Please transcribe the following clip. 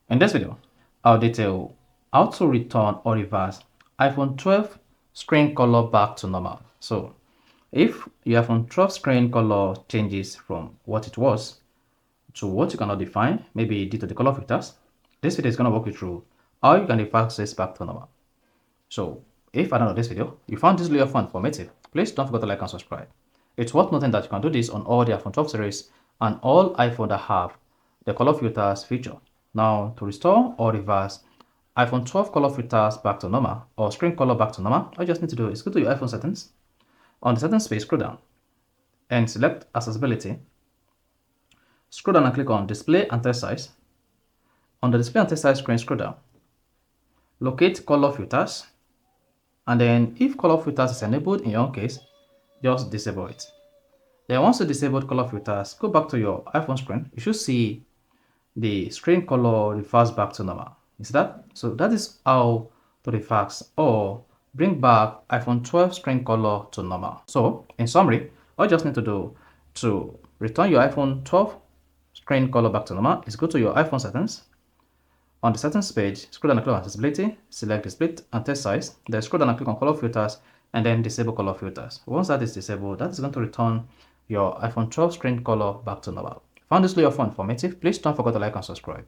In this video, I'll detail how to return or reverse iPhone 12 screen color back to normal. So if your iPhone 12 screen color changes from what it was to what you cannot define, maybe due to the color filters, this video is going to walk you through how you can reverse this back to normal. So if at the end of this video, you found this video fun and informative, please don't forget to like and subscribe. It's worth noting that you can do this on all the iPhone 12 series and all iPhone that have the color filters feature. Now, to restore or reverse iPhone 12 color filters back to normal or screen color back to normal, all you just need to do is go to your iPhone settings. On the settings page, scroll down and select accessibility. Scroll down and click on display and text size. On the display and text size screen, scroll down. Locate color filters. And then if color filters is enabled in your case, just disable it. Then once you disable color filters, go back to your iPhone screen. You should see the screen color reverse back to normal. Is that? So that is how to reverse or bring back iPhone 12 screen color to normal. So in summary, all you just need to do to return your iPhone 12 screen color back to normal is go to your iPhone settings. On the settings page, scroll down and click on accessibility, select display and text size, then scroll down and click on color filters, and then disable color filters. Once that is disabled, that is going to return your iPhone 12 screen color back to normal. Found this video fun and informative? Please don't forget to like and subscribe.